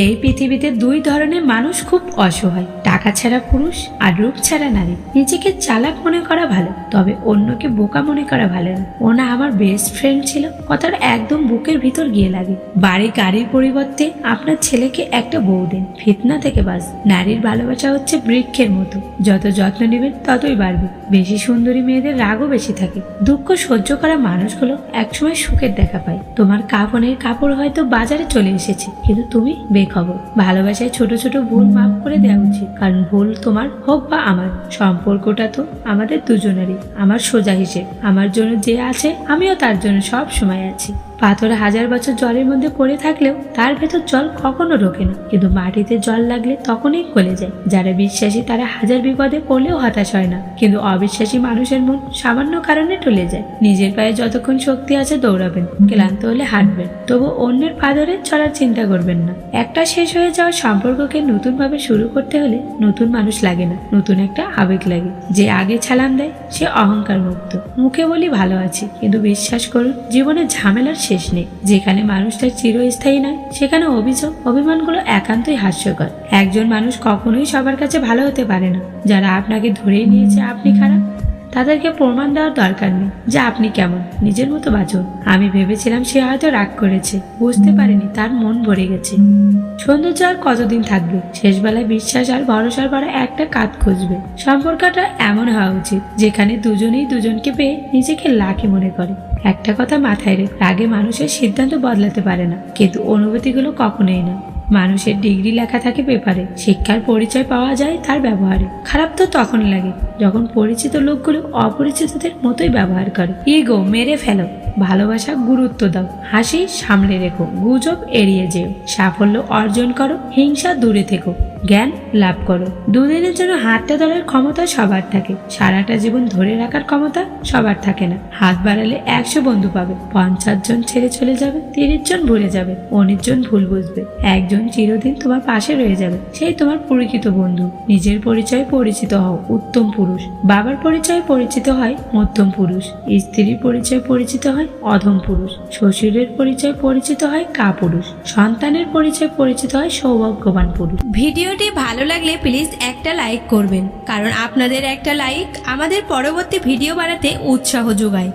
এই পৃথিবীতে দুই ধরনের মানুষ খুব অসহায়, টাকা ছাড়া পুরুষ আর রূপ ছাড়া নারী। নিজেকে চালাক মনে করা ভালো, তবে অন্যকে বোকা মনে করা ভালো না। ও না আমার বেস্ট ফ্রেন্ড ছিল, কথাটা একদম বুকের ভিতর গিয়ে লাগে। বাড়ি গাড়ির পরিবর্তে আপনার ছেলেকে একটা বউ দেন, ফিতনা থেকে বাস। নারীর ভালোবাসা হচ্ছে বৃক্ষের মতো, যত যত্ন নেবেন ততই বাড়বে। বেশি সুন্দরী মেয়েদের রাগও বেশি থাকে। দুঃখ সহ্য করা মানুষগুলো একসময় সুখের দেখা পায়। তোমার কাফনের কাপড় হয়তো বাজারে চলে এসেছে, কিন্তু তুমি বেখবর। ভালোবাসায় ছোট ছোট ভুল মাফ করে দেওয়া উচিত, কারণ ভুল তোমার হোক বা আমার, সম্পর্কটা তো আমাদের দুজনেরই। আমার সোজা হিসেব, আমার জন্য যে আছে আমিও তার জন্য সব সময় আছি। পাথর 1000 বছর জলের মধ্যে পড়ে থাকলেও তার ভেতর জল কখনো ঢোকে না, কিন্তু মাটিতে জল লাগলে তখনই গলে যায়। যারা বিশ্বাসী তারা 1000 বিপদে পড়লেও হতাশ হয় না, কিন্তু অবিশ্বাসী মানুষের মন সামান্য কারণে টলে যায়। নিজের পায়ে যতক্ষণ শক্তি আছে দৌড়াবেন, ক্লান্ত হলে হাঁটবেন, তবু অন্যের পা ধরে চলার চিন্তা করবেন না। একটা শেষ হয়ে যাওয়া সম্পর্ককে নতুন ভাবে শুরু করতে হলে নতুন মানুষ লাগে না, নতুন একটা আবেগ লাগে। যে আগে ছালাম দেয় সে অহংকার মুক্ত। মুখে বলি ভালো আছি, কিন্তু বিশ্বাস করুন জীবনে ঝামেলার শেষ নেই। যেখানে মানুষটা চিরস্থায়ী নয়, সেখানে অভিযোগ অভিমানগুলো একান্তই হাস্যকর। একজন মানুষ কখনোই সবার কাছে ভালো হতে পারে না। যারা আপনাকে ধরেই নিয়েছে আপনি খারাপ, তাদেরকে প্রমাণ দেওয়ার দরকার নেই যে আপনি কেমন। নিজের মতো বাঁচুন। আমি ভেবেছিলাম সে হয়তো রাগ করেছে, বুঝতে পারিনি তার মন ভরে গেছে। সৌন্দর্য আর কতদিন থাকবে? শেষবেলায় বিশ্বাস আর ভরসার পরে একটা কাঁধ খুঁজবে। সম্পর্কটা এমন হওয়া উচিত যেখানে দুজনেই দুজনকে পেয়ে নিজেকে লাকি মনে করে। একটা কথা মাথায় রেখ, রাগে মানুষের সিদ্ধান্ত বদলাতে পারে না, কিন্তু অনুভূতিগুলো কখনোই না। মানুষের ডিগ্রি লেখা থাকে পেপারে, শিক্ষার পরিচয় পাওয়া যায় তার ব্যবহারে। খারাপ তো তখন লাগে যখন পরিচিত লোকগুলো অপরিচিতদের মতোই ব্যবহার করে। ইগো মেরে ফেলো, ভালোবাসা গুরুত্ব দাও, হাসি সামলে রেখো, গুজব এড়িয়ে যেও, সাফল্য অর্জন করো, হিংসা দূরে থেকো, জ্ঞান লাভ করো। দুদিনের জন্য হাতটা ধরার ক্ষমতা সবার থাকে, সারাটা জীবন ধরে রাখার ক্ষমতা সবার থাকে না। হাত বাড়ালে 100 বন্ধু পাবে, 50 জন ছেড়ে চলে যাবে, 30 জন ভুলে যাবে, 19 জন ভুল বুঝবে, একজন চিরদিন তোমার পাশে রয়ে যাবে, সেই তোমার প্রকৃত বন্ধু। নিজের পরিচয়ে পরিচিত হও, উত্তম পুরুষ। বাবার পরিচয়ে পরিচিত হয় মধ্যম পুরুষ, স্ত্রীর পরিচয়ে পরিচিত হয় অধম পুরুষ, শ্বশুরের পরিচয় পরিচিত হয় কাপুরুষ, সন্তানের পরিচয় পরিচিত হয় সৌভাগ্যবান পুরুষ। ভিডিওটি ভালো লাগলে প্লিজ একটা লাইক করবেন, কারণ আপনাদের একটা লাইক আমাদের পরবর্তী ভিডিও বানাতে উৎসাহ যোগায়।